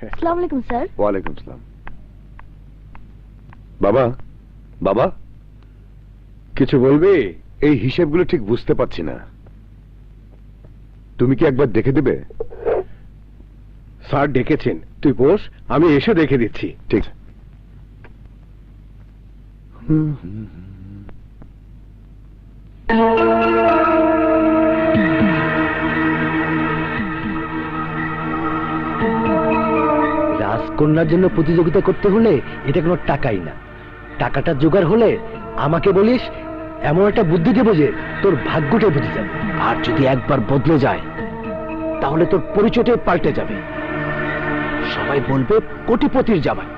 আসসালামু আলাইকুম স্যার। ওয়ালাইকুম সালাম। বাবা, বাবা কিছু বলবে? এই হিসেবগুলো ঠিক বুঝতে পারছি না, তুমি কি একবার দেখে দেবে? স্যার ডেকেছেন, তুই বস, আমি এসে দেখে দিচ্ছি। ঠিক। রাজকন্যার জন্য প্রতিযোগিতা করতে হলে এটা কোনো টাকাই না, টাকাটা জোগাড় হলে আমাকে বলিস, এমন একটা বুদ্ধি দেবো যে তোর ভাগ্যটাই বুঝে যাবে। আর যদি একবার বদলে যায় তাহলে তোর পরিচয়টাই পাল্টে যাবে, সবাই বলবে কোটিপতির জামাই।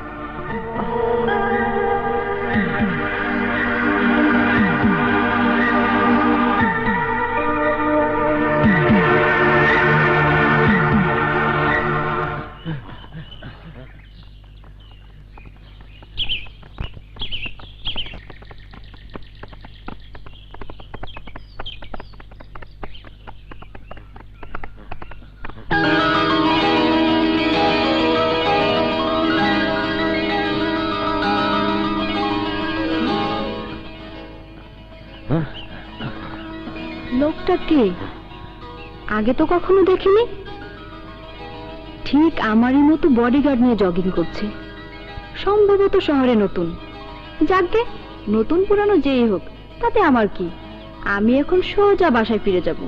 লোকটা কে? আগে তো কখনো দেখিনি। ঠিক আমারই মতো বডিগার্ড নিয়ে জগিং করছে, সম্ভবত শহরে নতুন। যাকগে, নতুন পুরানো যেই হোক তাতে আমার কি, আমি এখন সোজা বাসায় ফিরে যাব।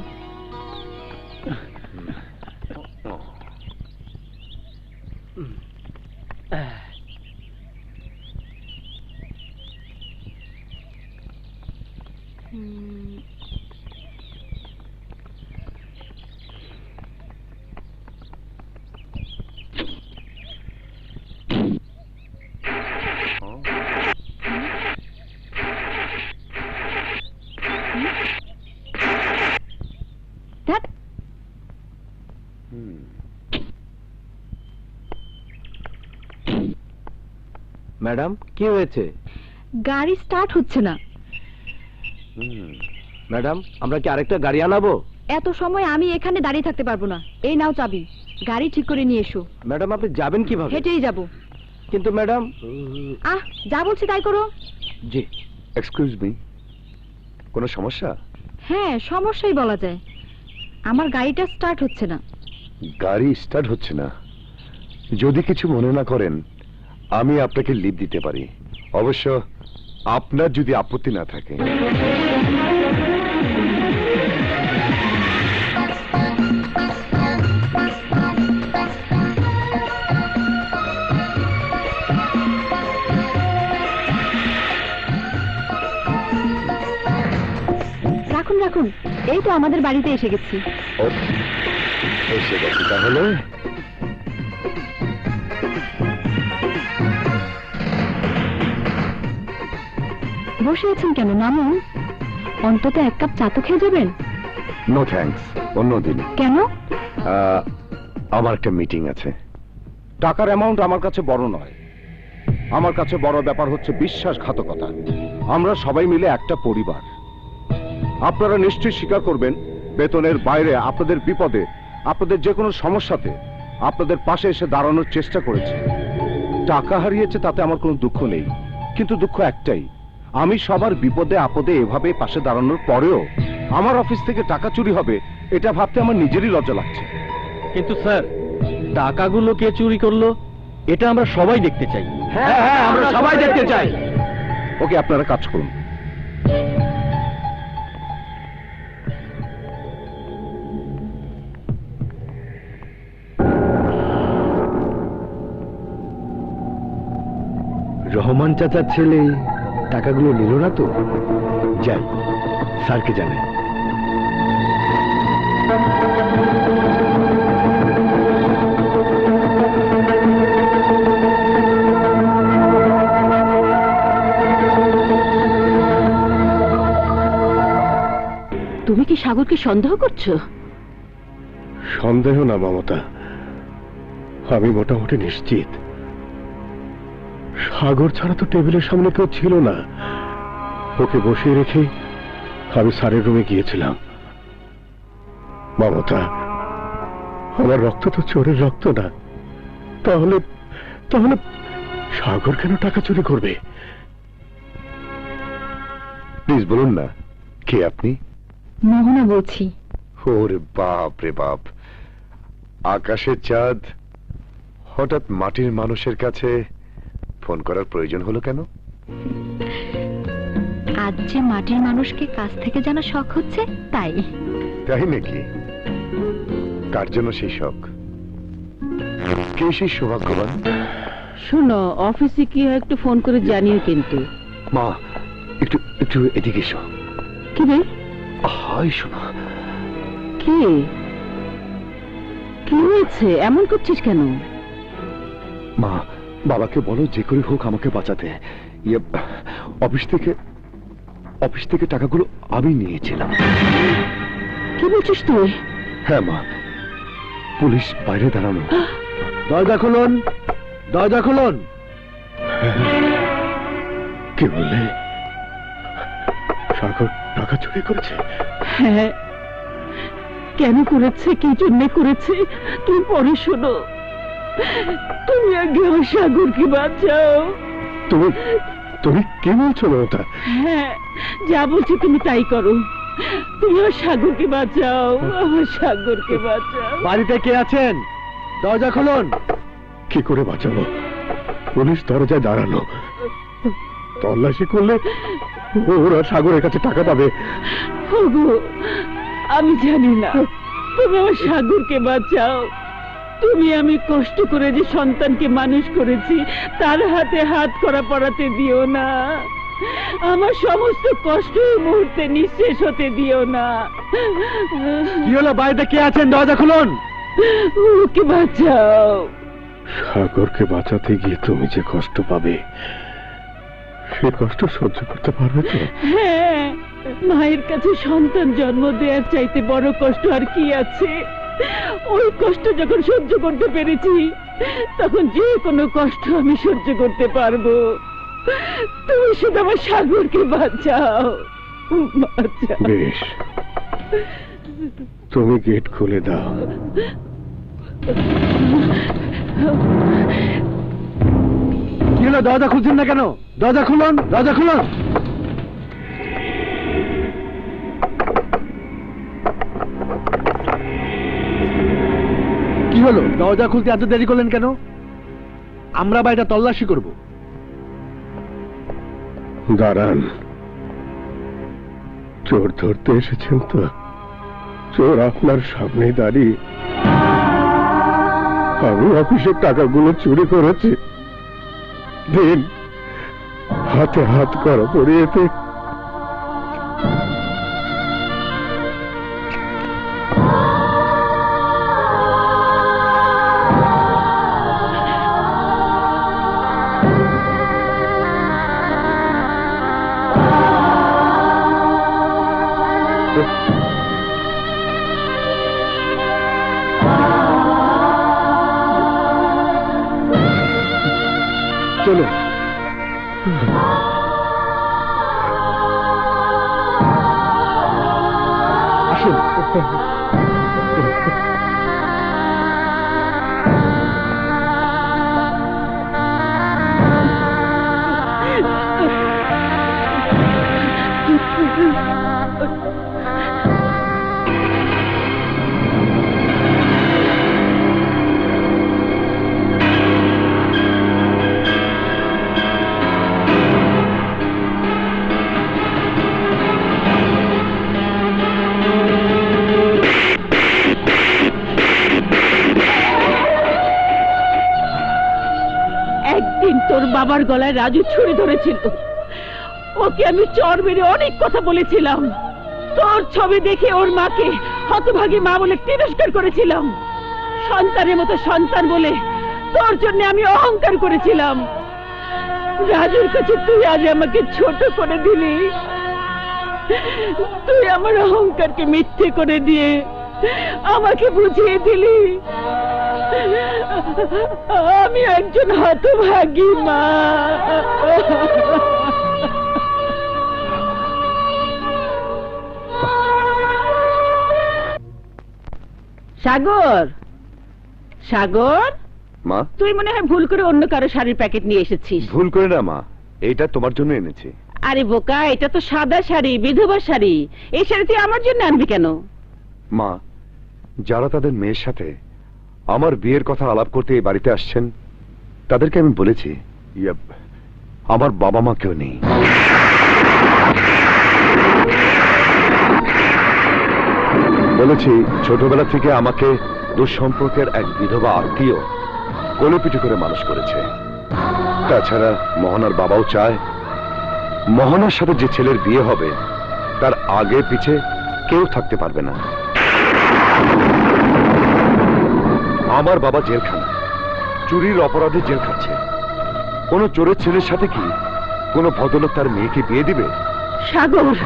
ম্যাডাম কি হয়েছে? গাড়ি স্টার্ট হচ্ছে না। ম্যাডাম আমরা কি আরেকটা গাড়ি আনাবো? এত সময় আমি এখানে দাঁড়িয়ে থাকতে পারবো না। এই নাও চাবি, গাড়ি ঠিক করে নিয়ে এসো। ম্যাডাম আপনি যাবেন কিভাবে? হেঁটেই যাব। কিন্তু ম্যাডাম। যা বলছি তাই করো। জি। এক্সকিউজ মি, কোনো সমস্যা? হ্যাঁ, সমস্যাই বলা যায়। আমার গাড়িটা স্টার্ট হচ্ছে না। গাড়ি স্টার্ট হচ্ছে না? যদি কিছু মনে না করেন আমি আপনাকে লিভ দিতে পারি, অবশ্য আপনার যদি আপত্তি না থাকে। রাখুন রাখুন, এই তো আমাদের বাড়িতে এসে গেছি। এসে গেছি তাহলে। বসে আছেন কেন? নামুন, অন্তত এক কাপ চা তো খেয়ে যাবেন। নো থ্যাঙ্কস, অন্যদিন। কেন? আমার একটা মিটিং আছে। টাকার অ্যামাউন্ট আমার কাছে বড় নয়, আমার কাছে বড় ব্যাপার হচ্ছে বিশ্বাসঘাতকতা। আমরা সবাই মিলে একটা পরিবার। আপনারা নিশ্চয়ই স্বীকার করবেন, বেতনের বাইরে আপনাদের বিপদে, আপনাদের যে কোনো সমস্যাতে আপনাদের পাশে এসে দাঁড়ানোর চেষ্টা করেছি। টাকা হারিয়েছে তাতে আমার কোনো দুঃখ নেই, কিন্তু দুঃখ একটাই, আমি সবার বিপদে আপদে এভাবে পাশে দাঁড়ানোর পরেও আমার অফিস থেকে টাকা চুরি হবে, এটা ভাবতে আমার নিজেরই লজ্জা লাগছে। কিন্তু স্যার, টাকাগুলো কে চুরি করলো এটা আমরা সবাই দেখতে চাই। হ্যাঁ হ্যাঁ, আমরা সবাই দেখতে চাই। ওকে, আপনারা কাজ করুন। রহমান চাচার ছেলে টাকাগুলো নিল না তো? যাই স্যারকে জানাই। তুমি কি সাগরকে সন্দেহ করছো? সন্দেহ না মমতা, আমি মোটামুটি নিশ্চিত। সাগর ছাড়া তো টেবিলের সামনে কেউ ছিল না। ওকে বসিয়ে রেখে আমি স্যারের রুমে গিয়েছিলাম। মমতা, আমার রক্ত তো চোরের রক্ত না, তাহলে তাহলে সাগর কেন টাকা চুরি করবে? প্লিজ বলুন না, কে আপনি? মোহনা বলছি। ওরে বাপ রে বাপ, আকাশের চাঁদ, হঠাৎ মাটির মানুষের কাছে ফোন করার প্রয়োজন হলো কেন? আজ যে মাটির মানুষকে কাছ থেকে জানা শখ হচ্ছে, তাই। তাই নাকি? কার জন্য সেই শখ? কে সেই সৌভাগ্যবান? শোনো, অফিসে কি হয় একটু ফোন করে জানিও কিন্তু। মা, একটু একটু এদিকে এসো। কি রে? হাই শোনা। কি কি হয়েছে? এমন করছিস কেন? মা, বাবাকে বলো যে করে হোক আমাকে বাঁচাতে। ইয়ে, অফিস থেকে টাকাগুলো আমি নিয়েছিলাম। কি বলছিস তুই? হ্যাঁ মা, পুলিশ বাইরে দাঁড়ানো। দরজা খুলুন, দরজা খুলুন। কি বললে? সাগর টাকা চুরি করেছে? হ্যাঁ, কেন করেছে, কি জন্য করেছে তুমি পরে শোনো। তুমি আগে আমার সাগরকে বাঁচাও। তুমি তুমি কি বলছো না ওটা? হ্যাঁ, যা বলছি তুমি তাই করো। তুমি আমার সাগরকে বাঁচাও, আমার সাগরকে বাঁচাও। বাড়িতে কে আছেন? দরজা খুলুন। কি করে বাঁচাবো? পুলিশ দরজায় দাঁড়ানো, তল্লাশি করলে ওরা সাগরের কাছে টাকা পাবে। ওগো, আমি জানি না, তুমি আমার সাগরকে বাঁচাও। তুমি আমি কষ্ট করে যে সন্তানকে মানুষ করেছি, তার হাতে হাত করা পড়াতে দিও না। আমার সমস্ত কষ্ট এই মুহূর্তে নিঃশেষ হতে দিও না। কি হলো? বাড়িতে কে আছেন? দরজা খুলুন। ওকে বাঁচাও। সাগরকে বাঁচাতে গিয়ে তুমি যে কষ্ট পাবে, সে কষ্ট সহ্য করতে পারবে তো? হ্যাঁ, মায়ের কাছে সন্তান জন্ম দেওয়ার চাইতে বড় কষ্ট আর কি আছে? ওই কষ্ট যখন সহ্য করতে পেরেছি, তখন যে কোনো কষ্ট আমি সহ্য করতে পারবো। তুমি শুধু আমার সাগরকে বাঁচাও, বাঁচাও। বেশ, তুমি গেট খুলে দাও। কি হলো? দরজা খুলছেন না কেন? দরজা খুলুন, দরজা খুলুন। কি হলো? দরজা খুলতে এত দেরি করলেন কেন? আমরা বাড়িটা তল্লাশি করব। দাঁড়ান, চোর ধরতে এসেছেন তো? চোর আপনার সামনে দাঁড়িয়ে। আমি অফিসের টাকাগুলো চুরি করেছি। দিন, হাতে হাত করা পড়িয়েতে। চলো। আসুন। একদিন তোর বাবার গলায় রাজু ছুরি ধরেছিল, ওকে আমি চড় মেরে অনেক কথা বলেছিলাম। তোর ছবি দেখে ওর মাকে হতভাগী মা বলে তিরস্কার করেছিলাম। সন্তানের মতো সন্তান বলে তোর জন্য আমি অহংকার করেছিলাম। রাজুর কাছে তুই আজ আমাকে ছোট করে দিলি। তুই আমার অহংকারকে মিথ্যে করে দিয়ে আমাকে বুঝিয়ে দিলি আমি একজন হতভাগী মা। সাগর, সাগর, মা, তুই মনে হয় ভুল করে অন্য কারো শাড়ির প্যাকেট নিয়ে এসেছিস। ভুল করে না মা, এইটা তোমার জন্য এনেছি। আরে বোকা, এটা তো সাদা শাড়ি, বিধবা শাড়ি। এই শাড়ি তুই আমার জন্য আনবি কেন? মা, যারা তাদের মেয়ের সাথে আমার বিয়ের কথা আলাপ করতে এই বাড়িতে আসছেন, তাদেরকে আমি বলেছি আমার বাবা মা কেউ নেই। বলেছি ছোটবেলা থেকে আমাকে দুঃসম্পর্কের এক বিধবা আত্মীয় কোলেপিঠে করে মানুষ করেছে। তাছাড়া মোহনার বাবাও চায় মোহনার সাথে যে ছেলের বিয়ে হবে তার আগে পিছে কেউ থাকতে পারবে না। আমার বাবা জেলখানা, চুরির অপরাধে জেল খাচ্ছে। কোন চোরের ছেলের সাথে কি কোন ভদ্রলোক তার মেয়েকে বিয়ে দিবে? সাগর,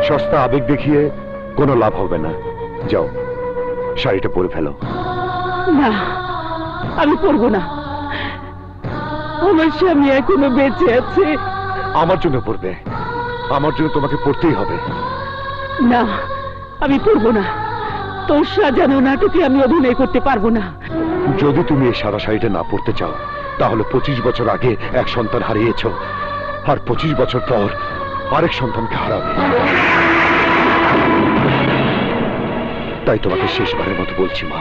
সস্তা আবেগ দেখিয়ে কোনো লাভ হবে না। যাও, শাড়িটা পরে ফেলো। না, আমি পরবো না। আমার স্বামী এখনো বেঁচে আছে। আমার জন্য পরবে, আমার জন্য তোমাকে পড়তেই হবে। না, আমি পরবো না। তোর সাজানো নাটকে আমি অভিনয় করতে পারবো না। যদি তুমি এই সাদা শাড়িটা না পরতে চাও, তাহলে 25 বছর আগে এক সন্তান হারিয়েছ, আর 25 বছর পর আরেক সন্তানকে হারাবে। তাই তোমাকে শেষবারের মতো বলছি মা,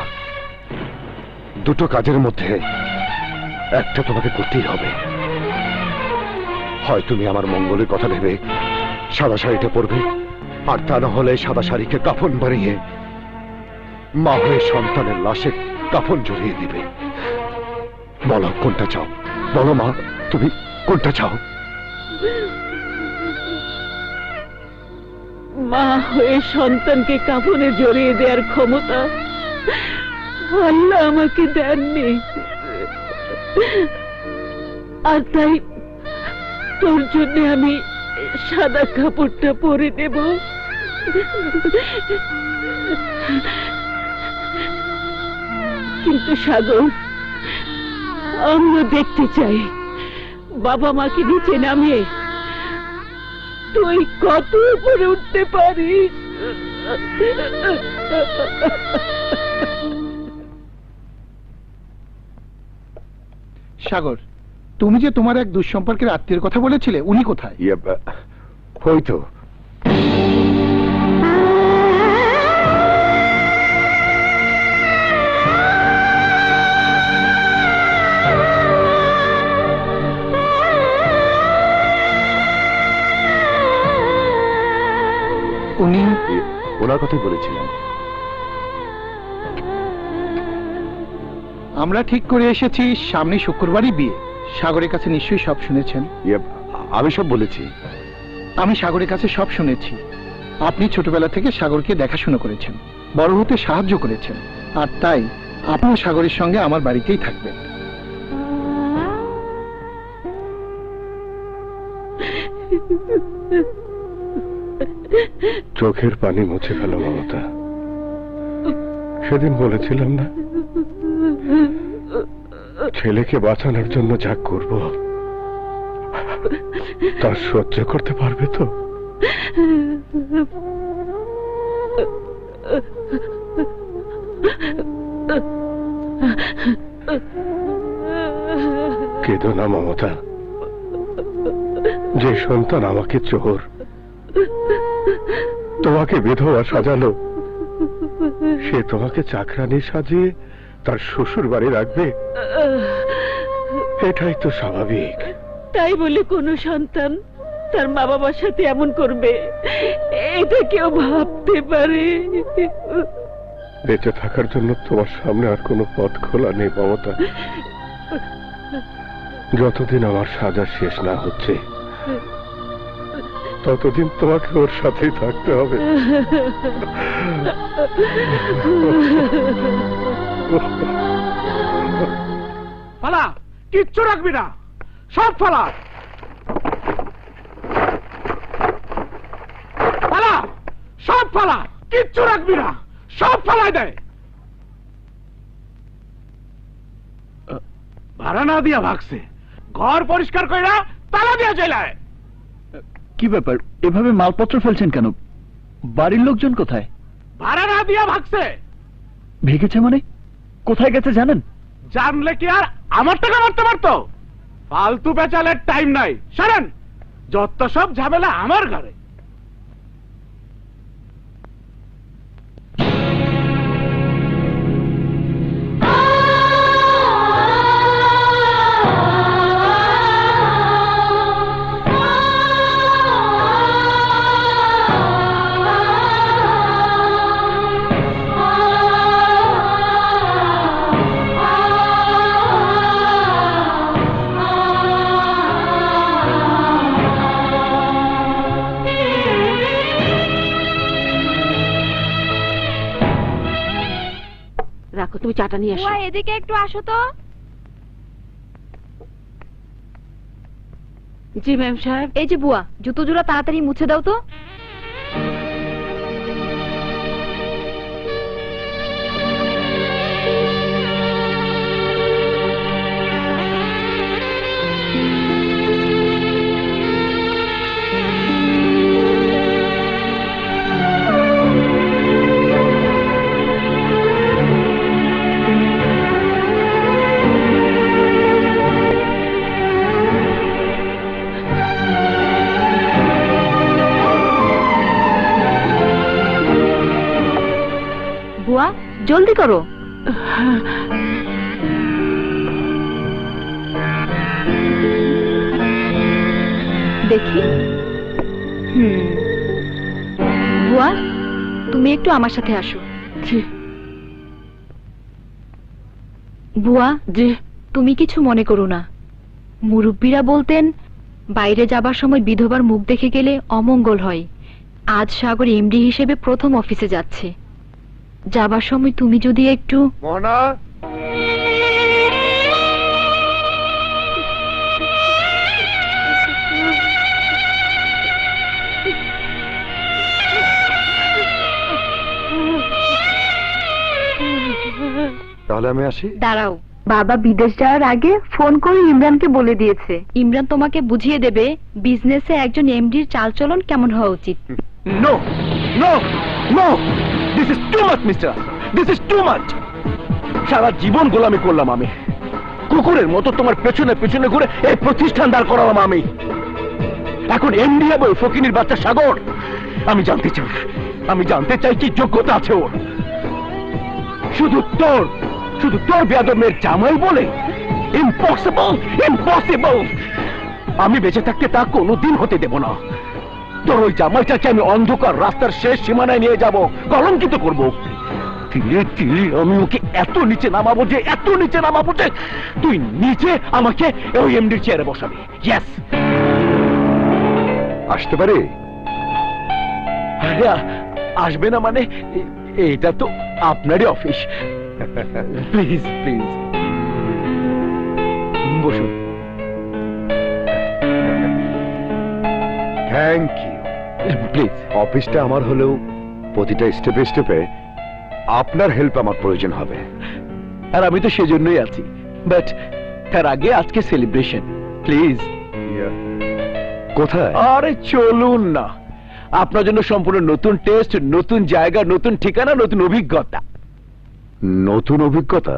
দুটো কাজের মধ্যে একটা তোমাকে করতেই হবে। হয় তুমি আমার মঙ্গলের কথা ভেবে সাদা শাড়িটা পরবে, আর তা না হলে সাদা শাড়িকে কাফন বানিয়ে মা হয়ে সন্তানের লাশে কাফন জড়িয়ে দিবে। বলো কোনটা চাও? বলো মা, তুমি কোনটা চাও? মা হয়ে সন্তানকে কাফনে জড়িয়ে দেওয়ার ক্ষমতা আল্লাহ আমাকে দেননি, আর তাই তোর জন্য আমি সাদা কাপড়টা পরে নেব। কিন্তু সাগর, আমরা দেখতে চাই বাবা মাকে নিচে নামিয়ে তুই কত উপরে উঠতে পারিস। সাগর, তুমি যে তোমার এক দুঃসম্পর্কের আত্মীয়ের কথা বলেছিলে, উনি কোথায়? হয়তো উনি ওনার কথাই বলেছিলাম। আমরা ঠিক করে এসেছি সামনে শুক্রবারই বিয়ে। সাগরের কাছে নিশ্চয়ই সব শুনেছেন। আমি সব বলেছি। আমি সাগরের কাছে সব শুনেছি। আপনি ছোটবেলা থেকে সাগরকে দেখাশোনা করেছেন, বড় হতে সাহায্য করেছেন, আর তাই আপনিও সাগরের সঙ্গে আমার বাড়িতেই থাকবেন। চোখের পানি মুছে ফেলো মমতা। সেদিন বলেছিলাম না, ছেলেকে বাঁচানোর জন্য যা করব তা সহ্য করতে পারবে তো? কেঁদো না মমতা। যে সন্তান আমাকে চোর, তোমাকে বিধবা সাজালো, সে তোমাকে চাকরানি সাজিয়ে তার শ্বশুর বাড়ি রাখবে? এটাই তো স্বাভাবিক। তাই বলে কোনো সন্তান তার মা বাবার সাথে এমন করবে, এটা কেউ ভাবতে পারে? বেঁচে থাকার জন্য তোমার সামনে আর কোনো পথ খোলা নেই মমতা। যতদিন আমার সাজা শেষ না হচ্ছে, ততদিন তোমাকে ওর সাথেই থাকতে হবে। পালা, কিচ্ছু রাখবি না, সব ফালা। পালা, সব ফালা, কিচ্ছু রাখবি না, সব ফালাই দেয়। ভাড়া না দিয়া ভাগছে, ঘর পরিষ্কার কইরা তালা দিয়া চলে। কি ব্যাপার, এভাবে মালপত্র ফেলছেন কেন? বাড়ির লোকজন কোথায়? ভাড়া না দিয়া ভাগছে। ভেগেছে মানে? কোথায় গেছে জানেন? জানলে কি আর আমার টাকা মারতে পারতো? ফালতু বেচালের টাইম নাই, সরেন। যত সব ঝামেলা আমার ঘরে। রাখো, তুমি চাটা নিয়ে আসো। এদিকে একটু আসো তো। জি ম্যাম সাহেব। এই যে বুয়া, জুতো জোড়া তাড়াতাড়ি মুছে দাও তো। বুয়া, জলদি করো। দেখি। বুয়া, তুমি একটু আমার সাথে আসো। জি। বুয়া, জি। তুমি কিছু মনে করো না। মুরব্বীরা বলতেন বাইরে যাবার সময় বিধবার মুখ দেখে গেলে অমঙ্গল হয়। আজ সাগর এমডি হিসেবে প্রথম অফিসে যাচ্ছে। যাবার সময় তুমি যদি একটু। মোহনা, তাহলে আমি আসি। দাঁড়াও, বাবা বিদেশ যাওয়ার আগে ফোন করে ইমরানকে বলে দিয়েছে ইমরান তোমাকে বুঝিয়ে দেবে বিজনেসে একজন এমডির চালচলন কেমন হওয়া উচিত। No no no, this is too much mister, this is too much. সারা জীবন গোলামি করলাম আমি, কুকুরের মতো তোমার পেছনে পেছনে ঘুরে এই প্রতিষ্ঠান দাঁড় করালাম আমি। এখন এমডি হবে ওই ফকিনীর বাচ্চা সাগর। আমি জানতে চাই কি যোগ্যতা আছে ওর। শুধু তোর বেয়াদব মেয়ের জামাই বলে? Impossible, impossible. আমি বেঁচে থাকতে তা কোনোদিন হতে দেব না। তোর ওই জামাইটাকে আমি অন্ধকার রাস্তার শেষ সীমানায় নিয়ে যাব, কলঙ্কিত করব। ধীরে ধীরে আমি ওকে এত নিচে নামাবো যে তুই নিচে আমাকে ওই এমডির চেয়ারে বসাবি। ইয়েস। আসতে পারি? আরে আসবে না মানে? এটা তো আপনারই অফিস। প্লিজ প্লিজ বসুন। Thank you. প্লিজ। অফিসটা আমার হলেও প্রতিটা স্টেপে স্টেপে আপনার হেল্প আমার প্রয়োজন হবে। আর আমি তো সেজন্যই আছি, বাট তার আগে আজকে সেলিব্রেশন প্লিজ। কোথায়? আরে চলুন না, আপনার জন্য সম্পূর্ণ নতুন টেস্ট, নতুন জায়গা, নতুন ঠিকানা, নতুন অভিজ্ঞতা। নতুন অভিজ্ঞতা?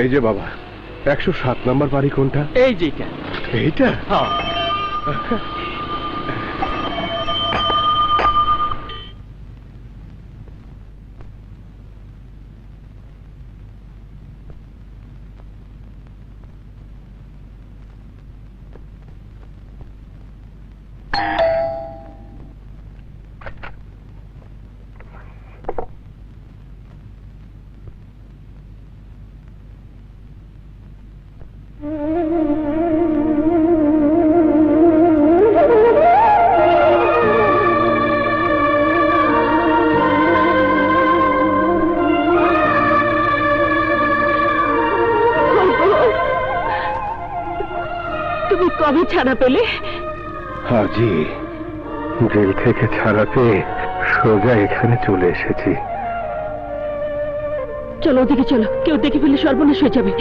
এই যে বাবা, 107 নম্বর বাড়ি কোনটা? এই যেটা। এইটা? হ্যাঁ। তুমি কবে ছাড়া পেলে? হাজি, জেল থেকে ছাড়া পেয়ে সোজা এখানে চলে এসেছি। চলো ওদিকে চলো, কেউ দেখে ফেলে সর্বনাশ হয়ে যাবে।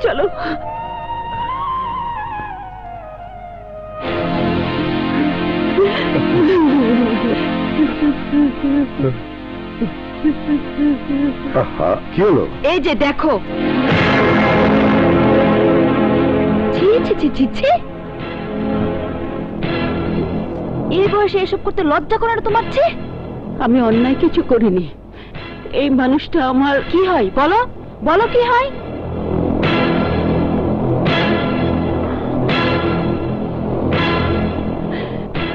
চলো। কি হলো? এই যে দেখো। ছি ছি ছি ছি ছি, এই বয়সে এসব করতে লজ্জা করে না তোমার? চেয়ে আমি অন্যায় কিছু করিনি। এই মানুষটা আমার কি হয় বলো, বলো কি হয়?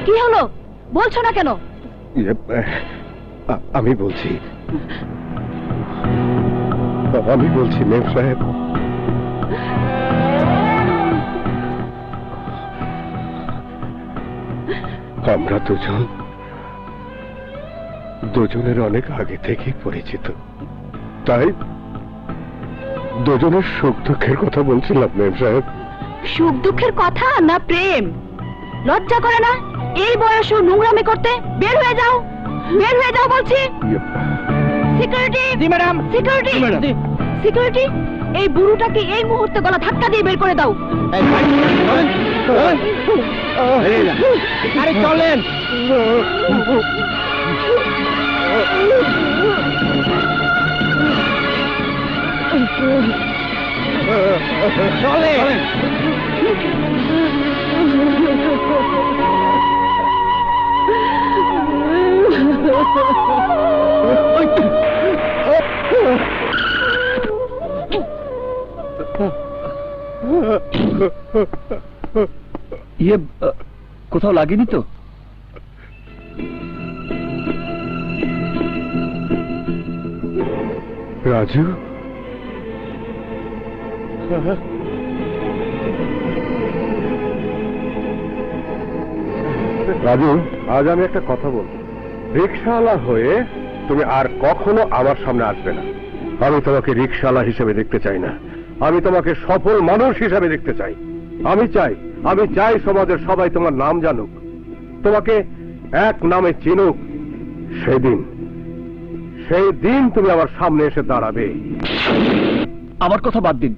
কি হলো বলছো না কেন? আমি বলছি মেম সাহেব, আমরা দুজনের অনেক আগে থেকেই পরিচিত, তাই দুজনের সুখ দুঃখের কথা বলছিলাম মেম সাহেব। সুখ দুঃখের কথা না প্রেম? লজ্জা করে না এই বয়সে নোংরামি করতে? বের হয়ে যাও, বের হয়ে যাও বলছি। সিকিউরিটি! জি ম্যাডাম। সিকিউরিটি! সিকিউরিটি, এই বুড়োটাকে এই মুহূর্তে গলা ধাক্কা দিয়ে বের করে দাও। আরে চলেন। চলেন। ইয়ে কোথাও লাগেনি তো? রাজু, রাজু, আজ আমি একটা কথা বলবো। রিক্সাওয়ালা হয়ে তুমি আর কখনো আমার সামনে আসবে না। আমি তোমাকে রিক্সাওয়ালা হিসেবে দেখতে চাই না, আমি তোমাকে সফল মানুষ হিসেবে দেখতে চাই। আমি চাই সমাজের সবাই তোমার নাম জানুক, তোমাকে এক নামে চিনুক। সেই দিন তুমি আমার সামনে এসে দাঁড়াবে। আমার কথা বাদ দিন,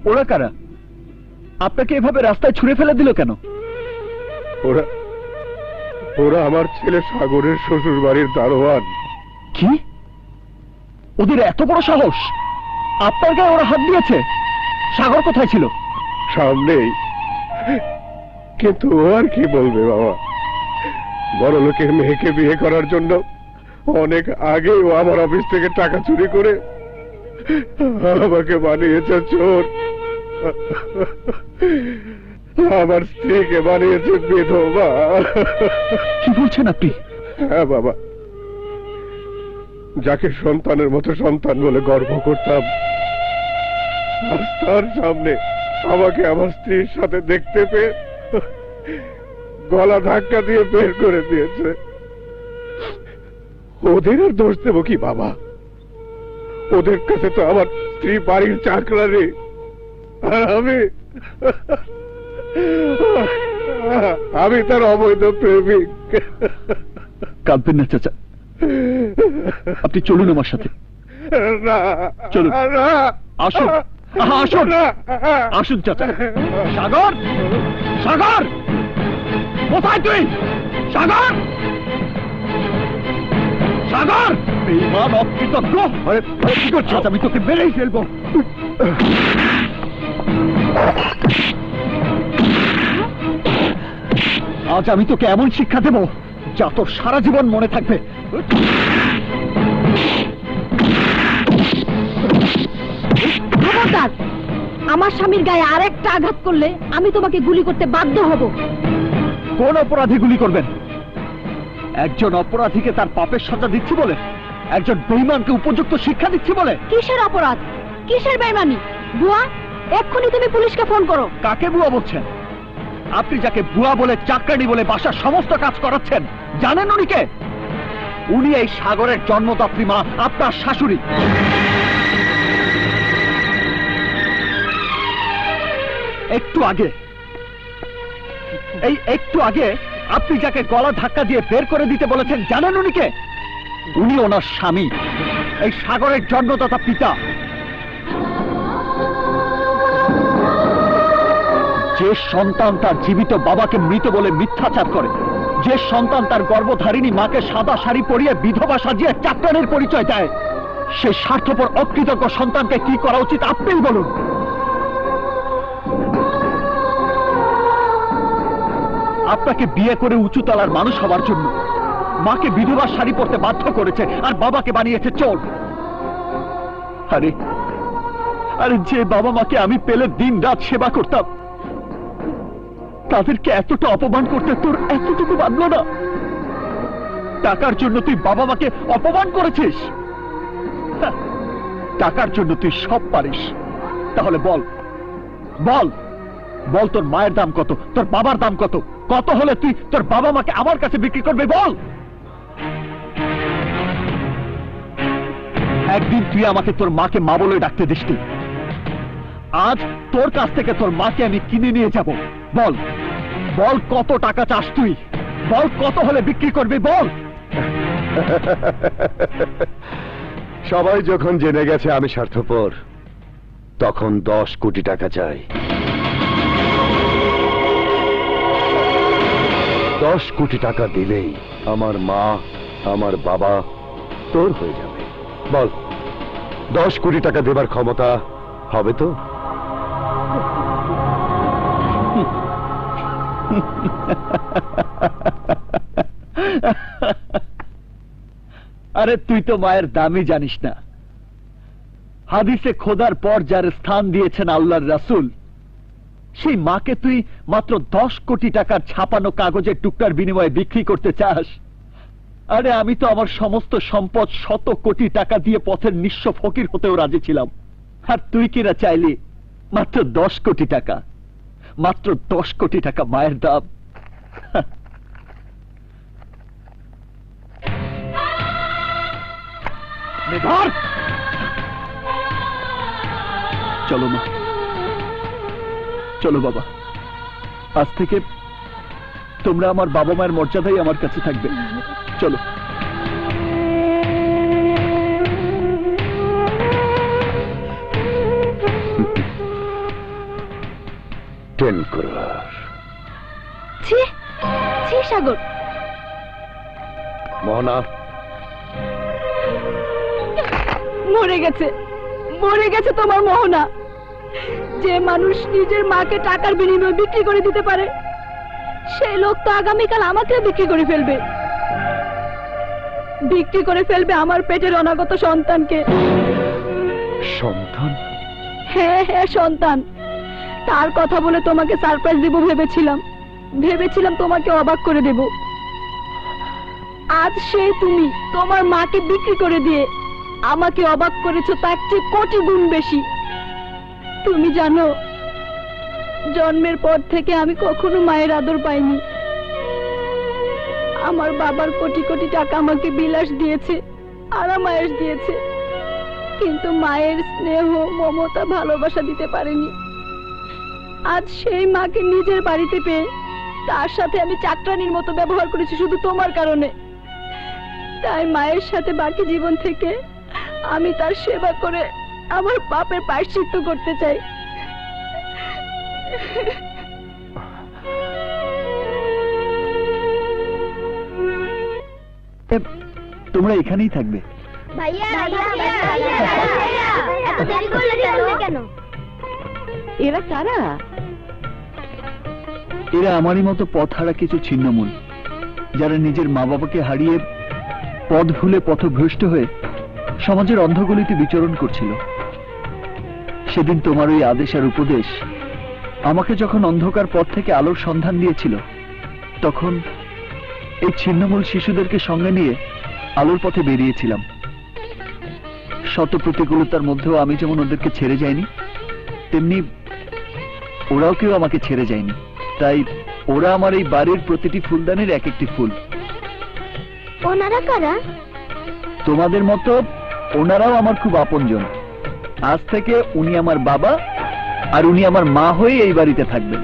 ওরা কারা? আপনাকে এভাবে রাস্তায় ছুঁড়ে ফেলে দিল কেন? ওরা আমার ছেলে সাগরের শ্বশুর বাড়ির দারোয়ান। কি? ওদের এত বড় সাহস? আপনার গায়ে ওরা হাত দিয়েছে? সাগর কোথায় ছিল? সামনেই, কিন্তু ও আর কি বলবে বাবা? বড় লোকের মেয়েকে বিয়ে করার জন্য অনেক আগে ও আমার অফিস থেকে টাকা চুরি করে আমাকে বানিয়েছে চোর, আমার স্ত্রীকে বানিয়েছে বিধবা। কি বলছেন আপনি? হ্যাঁ বাবা, যাকে সন্তানের মতো সন্তান বলে গর্ব করতাম, আজ তার সামনে আমাকে আমার স্ত্রীর সাথে দেখতে পেয়ে গলা ধাক্কা দিয়ে বের করে দিয়েছে। ওদের আর দোষ দেবো কি বাবা? ওদের কাছে তো আমার স্ত্রী বাড়ির চাকরানি, আর আমি তার অবৈধ প্রেমিক। কাঁদবেন না চাচা, আপনি চলুন আমার সাথে। চলুন, আসুন আসুন আসুন চাচা। সাগর, সাগর কোথায় তুই? সাগর, সাগর বেঈমান অকৃতজ্ঞ! আরে কি করছিস? আমি তোকে মেরেই ফেলবো। আজ আমি তোকে এমন শিক্ষা দেব যা তোর সারা জীবন মনে থাকবে। খবরদার! আমার স্বামীর গায়ে আরেকটা আঘাত করলে আমি তোমাকে গুলি করতে বাধ্য হব। কোন অপরাধী গুলি করবেন? একজন অপরাধীকে তার পাপের সাজা দিচ্ছি বলে? একজন বেঈমানকে উপযুক্ত শিক্ষা দিচ্ছি বলে? কিসের অপরাধ? কিসের বেইমানি? বুয়া, এক্ষুনি তুমি পুলিশকে ফোন করো। কাকে বুয়া বলছেন? আপনি যাকে বুয়া বলে, চাকরানি বলে বাসার সমস্ত কাজ করাচ্ছেন, জানেন উনি কে? উনি এই সাগরের জন্মদাত্রী মা, আপনার শাশুড়ি। একটু আগে আপনি যাকে গলা ধাক্কা দিয়ে বের করে দিতে বলেছেন, জানেন উনি কে? উনি ওনার স্বামী, এই সাগরের জন্মদাতা পিতা। যে সন্তান তার জীবিত বাবাকে মৃত বলে মিথ্যাচার করে, যে সন্তান তার গর্ভধারিণী মাকে সাদা শাড়ি পরিয়ে বিধবা সাজিয়ে চাকরানির পরিচয় দেয়, সেই স্বার্থপর অকৃতজ্ঞ সন্তানকে কি করা উচিত আপনিই বলুন। আপনাকে বিয়ে করে উঁচু তলার মানুষ হওয়ার জন্য মাকে বিধবা শাড়ি পরতে বাধ্য করেছে, আর বাবাকে বানিয়েছে চোর। আরে যে বাবা মাকে আমি পেলে দিন রাত সেবা করতাম, তাদেরকে এতটা অপমান করতে তোর এতটুকু বাঁধল না? টাকার জন্য তুই বাবা মাকে অপমান করেছিস? টাকার জন্য তুই সব পারিস। তাহলে বল বল বল, তোর মায়ের দাম কত, তোর বাবার দাম কত? কত হলে তুই তোর বাবা মাকে আমার কাছে বিক্রি করবি? বল। একদিন তুই আমাকে তোর মাকে মা বলে ডাকতে দিসনি, আজ তোর কাছ থেকে তোর মাকে আমি কিনে নিয়ে যাব। বল বল, কত টাকা চাস তুই? বল, কত হলে বিক্রি করবি? বল। সবাই যখন জেনে গেছে আমি স্বার্থপর, তখন 10 কোটি টাকা চাই। 10 কোটি টাকা দিলেই আমার মা, আমার বাবা তোর হয়ে যাবে। বল, 10 কোটি টাকা দেবার ক্ষমতা হবে তো? আরে তুই তো মায়ের দামই জানিস না। হাদিসে খোদার পর যার স্থান দিয়েছেন আল্লাহর রাসূল, সেই মাকে তুই মাত্র 10 কোটি টাকার ছাপানো কাগজের টুকটার বিনিময়ে বিক্রি করতে চাস? আরে আমি তো আমার সমস্ত সম্পদ 100 কোটি টাকা দিয়ে পথের নিঃস্ব ফকির হতেও রাজি ছিলাম, আর তুই কিনা চাইলি মাত্র 10 কোটি টাকা। মাত্র 10 কোটি টাকা মায়ের দাম। ধর, চলো মা, চলো বাবা। আজ থেকে তোমরা আমার বাবা মায়ের মর্যাদাই আমার কাছে থাকবে। চলো। 10 crore। ছি ছি সাগর, মোহনা, মরে গেছে, মরে গেছে তোমার মোহনা। যে মানুষ নিজের মাকে টাকার বিনিময়ে বিক্রি করে দিতে পারে, সেই লোক তো আগামীকাল আমাকে বিক্রি করে ফেলবে। বিক্রি করে ফেলবে আমার পেটের অনাগত সন্তানকে। সন্তান? হ্যাঁ হ্যাঁ, সন্তান। তার কথা বলে তোমাকে সারপ্রাইজ দেব ভেবেছিলাম, ভেবেছিলাম তোমাকে অবাক করে দেব। আজ সে তুমি তোমার মাকে বিক্রি করে দিয়ে আমাকে অবাক করেছো তার চেয়ে কোটি গুণ বেশি। তুমি জানো, জন্মের পর থেকে আমি কখনো মায়ের আদর পাইনি। আমার বাবার কোটি কোটি টাকা আমাকে বিলাস দিয়েছে, আরামায়েশ দিয়েছে, কিন্তু মায়ের স্নেহ, মমতা, ভালোবাসা দিতে পারেনি। আজ সেই মাকে নিজের বাড়িতে পেয়ে তার সাথে আমি চাকরানির মতো ব্যবহার করেছি শুধু তোমার কারণে। তাই মায়ের সাথে বাকি জীবন থেকে আমি তার সেবা করে আমার পাপের প্রায়শ্চিত্ত করতে চাই। তোমরা এখানেই থাকবে। ভাইয়া এত দেরি করলে কেন? এরা কারা? এরা আমারই মতো পথ হারা কিছু ছিন্নমূল, যারা নিজের মা বাবাকে হারিয়ে পথ ভুলে পথভ্রষ্ট হয়ে সমাজের অন্ধগলিতে বিচরণ করছিল। সেদিন তোমার ওই আদেশ আর উপদেশ আমাকে যখন অন্ধকার পথ থেকে আলোর সন্ধান দিয়েছিল, তখন এই ছিন্নমূল শিশুদেরকে সঙ্গে নিয়ে আলোর পথে বেরিয়েছিলাম। শত প্রতিকূলতার মধ্যেও আমি যেমন ওদেরকে ছেড়ে যাইনি, তেমনি ওরাও কেউ আমাকে ছেড়ে যায়নি। তাই ওরা আমার এই বাড়ির প্রতিটি ফুলদানের এক একটি ফুল। ওনারা কারা? তোমাদের মতো ওনারাও আমার খুব আপনজন। আজ থেকে উনি আমার বাবা আর উনি আমার মা হয়ে এই বাড়িতে থাকবেন।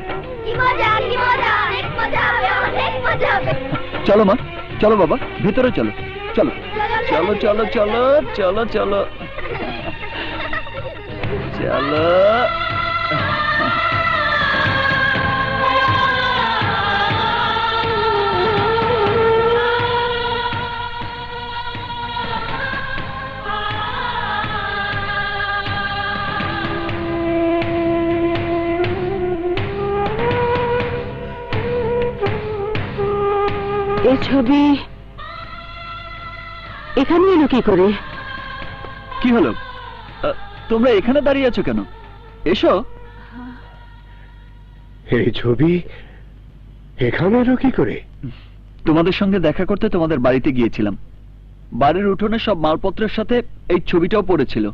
চলো মা, চলো বাবা, ভেতরে চলো। চলো চলো চলো চলো চলো চলো চলো। এই ছবি এখানে এলো কি করে? কি হলো, তোমরা এখানে দাঁড়িয়ে আছো কেন? এসো। এই ছবি এখানে এলো কি করে? তোমাদের সঙ্গে দেখা করতে তোমাদের বাড়িতে গিয়েছিলাম। বাড়ির উঠোনে সব মালপত্রের সাথে এই ছবিটাও পড়েছিল,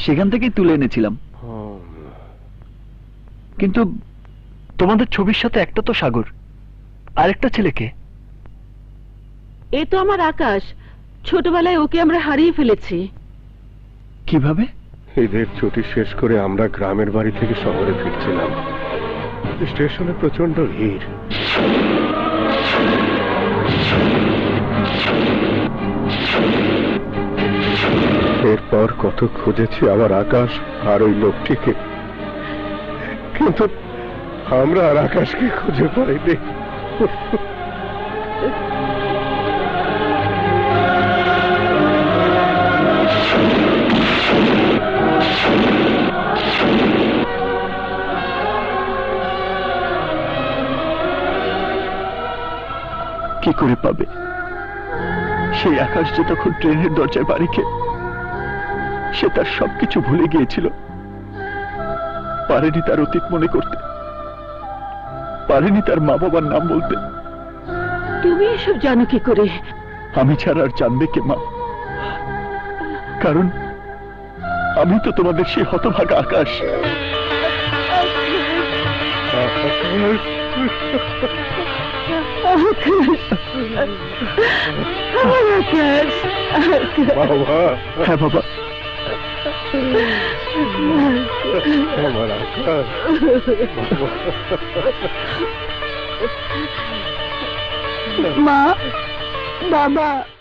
সেখান থেকেই তুলে এনেছিলাম। কিন্তু তোমাদের ছবির সাথে একটা তো সাগর, আরেকটা ছেলেকে। এ তো আমার আকাশ। ছোটবেলায় ওকে আমরা হারিয়ে ফেলেছি। কিভাবে? ঈদের ছুটি শেষ করে আমরা গ্রামের বাড়ি থেকে শহরে ফিরছিলাম। স্টেশনে প্রচন্ড ভিড়। এরপর কত খুঁজেছি আমার আকাশ আর ওই লোকটিকে, কিন্তু আমরা আর আকাশকে খুঁজে পাইনি। কি করে পাবে? সেই আকাশ যে তখন ট্রেনের দরজায় বাড়ি খেয়ে সে তার সবকিছু ভুলে গিয়েছিল। পারেনি তার অতীত মনে করতে, পারেনি তার মা বাবার নাম বলতে। তুমি এসব জানো কি করে? আমি ছাড়া আর জানবে কে মা? কারণ আমি তো তোমাদের সেই হতভাগা আকাশ। হ্যাঁ বাবা, আমার আকাশ। মা, বাবা।